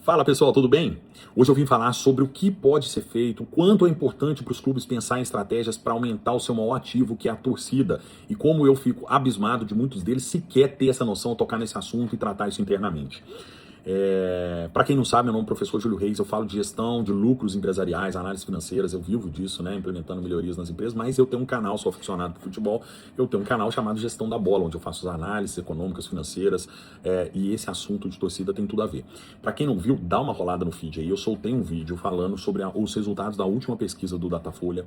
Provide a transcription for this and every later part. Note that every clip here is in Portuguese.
Fala pessoal, tudo bem? Hoje eu vim falar sobre o que pode ser feito, o quanto é importante para os clubes pensar em estratégias para aumentar o seu maior ativo, que é a torcida, e como eu fico abismado de muitos deles sequer ter essa noção, tocar nesse assunto e tratar isso internamente. Para quem não sabe, meu nome é professor Júlio Reis, eu falo de gestão, de lucros empresariais, análises financeiras, eu vivo disso, né, implementando melhorias nas empresas, mas eu tenho um canal, sou aficionado por futebol, eu tenho um canal chamado Gestão da Bola, onde eu faço as análises econômicas, financeiras, e esse assunto de torcida tem tudo a ver. Para quem não viu, dá uma rolada no feed aí, eu soltei um vídeo falando sobre os resultados da última pesquisa do Datafolha,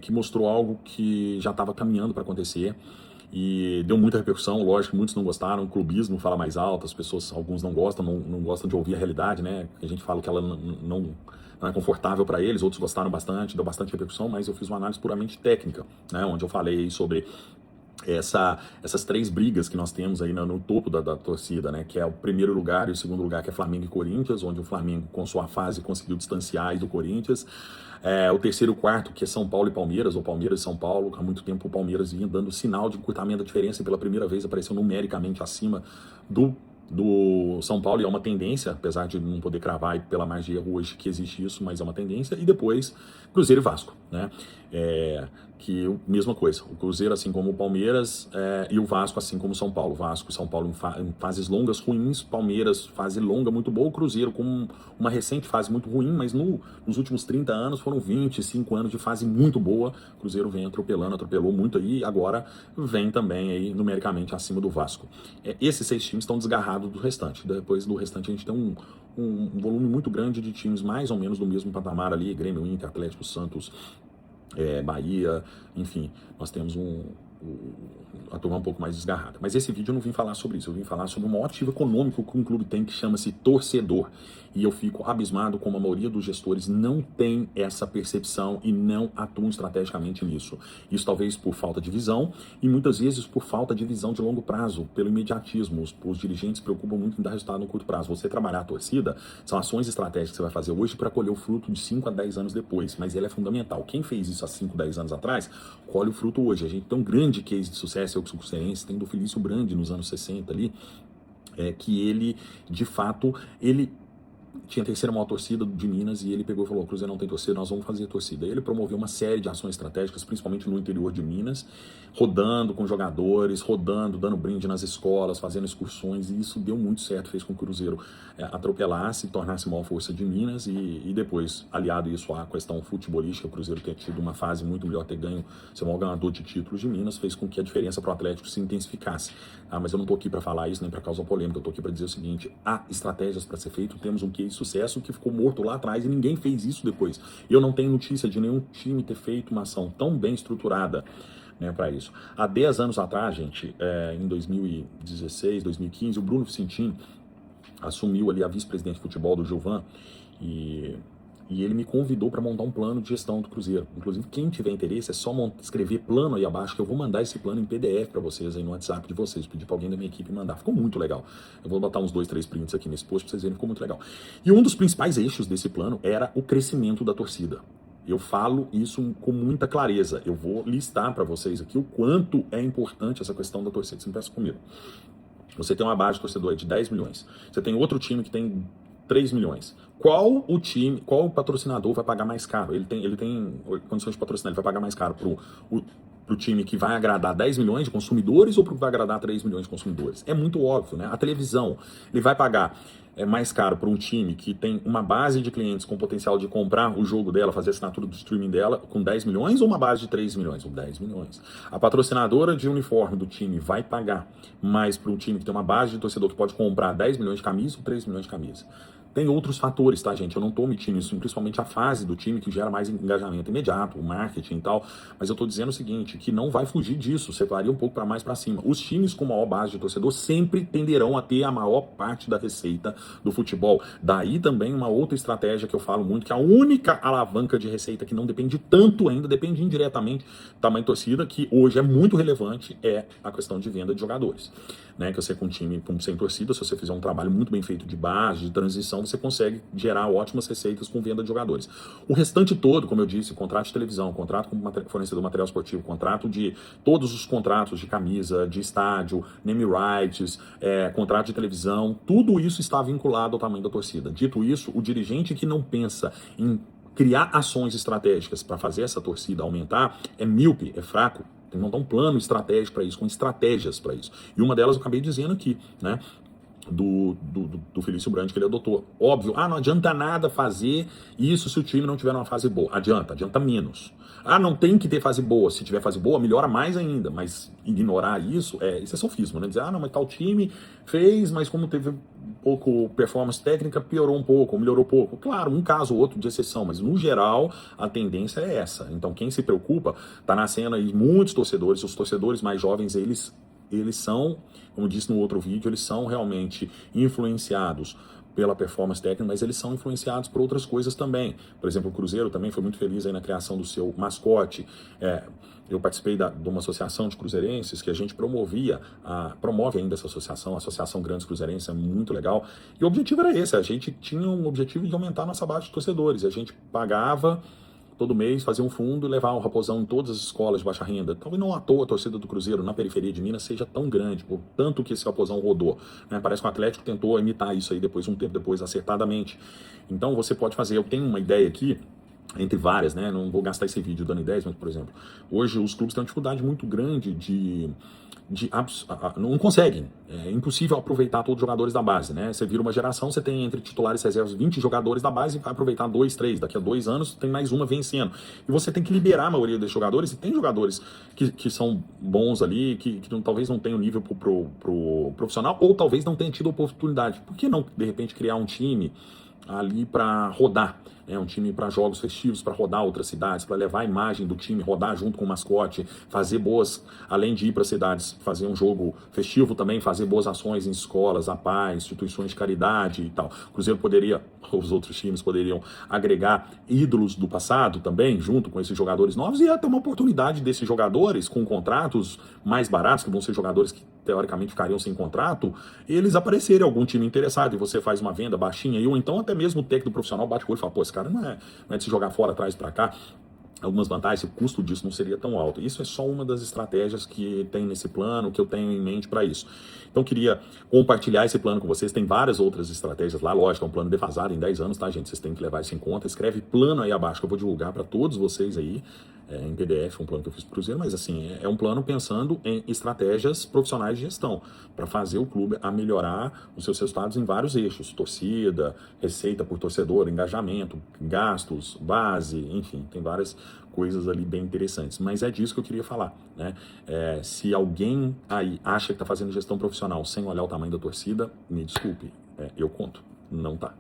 que mostrou algo que já estava caminhando para acontecer, e deu muita repercussão, lógico, muitos não gostaram, o clubismo fala mais alto, as pessoas, alguns não gostam, não gostam de ouvir a realidade, né? A gente fala que ela não é confortável para eles, outros gostaram bastante, deu bastante repercussão, mas eu fiz uma análise puramente técnica, né? Onde eu falei sobre essas três brigas que nós temos aí no topo da torcida, né? Que é o primeiro lugar e o segundo lugar, que é Flamengo e Corinthians, onde o Flamengo, com sua fase, conseguiu distanciar aí do Corinthians. O terceiro e o quarto, que é São Paulo e Palmeiras, ou Palmeiras e São Paulo. Há muito tempo o Palmeiras vinha dando sinal de encurtamento da diferença e pela primeira vez apareceu numericamente acima do São Paulo, e é uma tendência, apesar de não poder cravar pela margem de erro hoje que existe isso, mas é uma tendência. E depois Cruzeiro e Vasco, né? Que mesma coisa, o Cruzeiro assim como o Palmeiras, e o Vasco assim como o São Paulo. Vasco e São Paulo em fases longas ruins, Palmeiras fase longa muito boa, o Cruzeiro com uma recente fase muito ruim, mas nos últimos 30 anos foram 25 anos de fase muito boa. O Cruzeiro vem atropelou muito aí, e agora vem também aí numericamente acima do Vasco. Esses 6 times estão desgarrados do restante. Depois do restante a gente tem um volume muito grande de times mais ou menos do mesmo patamar ali, Grêmio, Inter, Atlético, Santos, Bahia, enfim, nós temos a turma um pouco mais desgarrada. Mas esse vídeo eu não vim falar sobre isso, eu vim falar sobre o maior ativo econômico que um clube tem, que chama-se torcedor. E eu fico abismado como a maioria dos gestores não tem essa percepção e não atuam estrategicamente nisso. Isso talvez por falta de visão e muitas vezes por falta de visão de longo prazo, pelo imediatismo. Os dirigentes se preocupam muito em dar resultado no curto prazo. Você trabalhar a torcida são ações estratégicas que você vai fazer hoje para colher o fruto de 5 a 10 anos depois, mas ela é fundamental. Quem fez isso há 5, 10 anos atrás, colhe o fruto hoje. A gente tem um grande case de sucesso, o Cruzeirense, tem do Felício Brandi nos anos 60 ali, que ele, de fato, ele tinha a terceira maior torcida de Minas, e ele pegou e falou: o Cruzeiro não tem torcida, nós vamos fazer torcida. Ele promoveu uma série de ações estratégicas, principalmente no interior de Minas, rodando com jogadores, dando brinde nas escolas, fazendo excursões, e isso deu muito certo, fez com que o Cruzeiro atropelasse, tornasse a maior força de Minas, e depois, aliado isso à questão futebolística, o Cruzeiro ter tido uma fase muito melhor, ter ganho, ser o maior ganhador de títulos de Minas, fez com que a diferença para o Atlético se intensificasse. Mas eu não estou aqui para falar isso, nem para causar polêmica, eu estou aqui para dizer o seguinte: há estratégias para ser feito, temos um case de sucesso que ficou morto lá atrás e ninguém fez isso depois. Eu não tenho notícia de nenhum time ter feito uma ação tão bem estruturada, né, para isso. Há 10 anos atrás, gente, em 2016, 2015, o Bruno Vicentim assumiu ali a vice-presidente de futebol do Gilvan, e ele me convidou para montar um plano de gestão do Cruzeiro. Inclusive, quem tiver interesse, é só escrever plano aí abaixo, que eu vou mandar esse plano em PDF para vocês aí no WhatsApp de vocês. Pedir para alguém da minha equipe mandar. Ficou muito legal. Eu vou botar uns 2, 3 prints aqui nesse post para vocês verem, ficou muito legal. E um dos principais eixos desse plano era o crescimento da torcida. Eu falo isso com muita clareza. Eu vou listar para vocês aqui o quanto é importante essa questão da torcida. Você não pensa comigo. Você tem uma base de torcedor de 10 milhões. Você tem outro time que tem 3 milhões. Qual o patrocinador vai pagar mais caro? Ele tem condições de patrocinar, ele vai pagar mais caro pro time que vai agradar 10 milhões de consumidores ou pro que vai agradar 3 milhões de consumidores? É muito óbvio, né? A televisão, ele vai pagar mais caro para um time que tem uma base de clientes com potencial de comprar o jogo dela, fazer a assinatura do streaming dela com 10 milhões ou uma base de 3 milhões? Ou 10 milhões. A patrocinadora de uniforme do time vai pagar mais para um time que tem uma base de torcedor que pode comprar 10 milhões de camisas ou 3 milhões de camisas? Tem outros fatores, tá, gente? Eu não tô omitindo isso, principalmente a fase do time que gera mais engajamento imediato, o marketing e tal, mas eu tô dizendo o seguinte, que não vai fugir disso, você varia um pouco para mais para cima. Os times com maior base de torcedor sempre tenderão a ter a maior parte da receita do futebol. Daí também uma outra estratégia que eu falo muito, que a única alavanca de receita que não depende tanto ainda, depende indiretamente do tamanho de torcida, que hoje é muito relevante, é a questão de venda de jogadores. Né? Que você com um time sem torcida, se você fizer um trabalho muito bem feito de base, de transição, você consegue gerar ótimas receitas com venda de jogadores. O restante todo, como eu disse, contrato de televisão, contrato com fornecedor de material esportivo, contrato de todos os contratos de camisa, de estádio, name rights, contrato de televisão, tudo isso está vinculado ao tamanho da torcida. Dito isso, o dirigente que não pensa em criar ações estratégicas para fazer essa torcida aumentar é míope, é fraco. Tem que montar um plano estratégico para isso, com estratégias para isso. E uma delas eu acabei dizendo aqui, né? Do Felício Brandi que ele adotou. Óbvio, não adianta nada fazer isso se o time não tiver numa fase boa. Adianta menos. Não tem que ter fase boa. Se tiver fase boa, melhora mais ainda. Mas ignorar isso é sofismo, né? Dizer, não, mas tal time fez, mas como teve pouco performance técnica, piorou um pouco, melhorou pouco. Claro, um caso ou outro de exceção, mas no geral a tendência é essa. Então quem se preocupa, tá nascendo aí muitos torcedores, os torcedores mais jovens, eles são, como disse no outro vídeo, eles são realmente influenciados pela performance técnica, mas eles são influenciados por outras coisas também. Por exemplo, o Cruzeiro também foi muito feliz aí na criação do seu mascote. Eu participei de uma associação de cruzeirenses que a gente promove ainda essa associação, a Associação Grandes Cruzeirenses, é muito legal. E o objetivo era esse, a gente tinha um objetivo de aumentar a nossa base de torcedores. A gente pagava todo mês, fazer um fundo e levar um Raposão em todas as escolas de baixa renda. Talvez não à toa a torcida do Cruzeiro na periferia de Minas seja tão grande, por tanto que esse Raposão rodou, né? Parece que o Atlético tentou imitar isso aí depois, um tempo depois, acertadamente. Então você pode fazer, eu tenho uma ideia aqui, entre várias, né? Não vou gastar esse vídeo dando ideias, mas, por exemplo, hoje os clubes têm uma dificuldade muito grande não conseguem. É impossível aproveitar todos os jogadores da base, né? Você vira uma geração, você tem entre titulares e reservas 20 jogadores da base e vai aproveitar 2, 3. Daqui a 2 anos tem mais uma vencendo. E você tem que liberar a maioria desses jogadores, e tem jogadores que são bons ali, que talvez não tenham nível pro profissional, ou talvez não tenham tido oportunidade. Por que não, de repente, criar um time ali para rodar, um time para jogos festivos, para rodar outras cidades, para levar a imagem do time, rodar junto com o mascote, fazer boas, além de ir para cidades, fazer um jogo festivo também, fazer boas ações em escolas, APAE, instituições de caridade e tal. O Cruzeiro os outros times poderiam agregar ídolos do passado também, junto com esses jogadores novos, e ia ter uma oportunidade desses jogadores com contratos mais baratos, que vão ser jogadores que teoricamente ficariam sem contrato, eles aparecerem algum time interessado, e você faz uma venda baixinha, ou então até mesmo o técnico profissional bate o olho e fala, esse cara não é de se jogar fora, atrás para cá. Algumas vantagens, o custo disso não seria tão alto. Isso é só uma das estratégias que tem nesse plano, que eu tenho em mente para isso. Então, queria compartilhar esse plano com vocês. Tem várias outras estratégias lá, lógico, é um plano defasado em 10 anos, tá, gente? Vocês têm que levar isso em conta. Escreve plano aí abaixo, que eu vou divulgar para todos vocês aí, em PDF, um plano que eu fiz para o Cruzeiro, mas assim, é um plano pensando em estratégias profissionais de gestão, para fazer o clube a melhorar os seus resultados em vários eixos: torcida, receita por torcedor, engajamento, gastos, base, enfim, tem várias coisas ali bem interessantes. Mas é disso que eu queria falar, né? Se alguém aí acha que está fazendo gestão profissional sem olhar o tamanho da torcida, me desculpe, eu conto, não tá?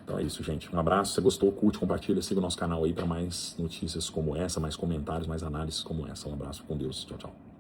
Então é isso, gente. Um abraço. Se você gostou, curte, compartilha, siga o nosso canal aí para mais notícias como essa, mais comentários, mais análises como essa. Um abraço, com Deus. Tchau, tchau.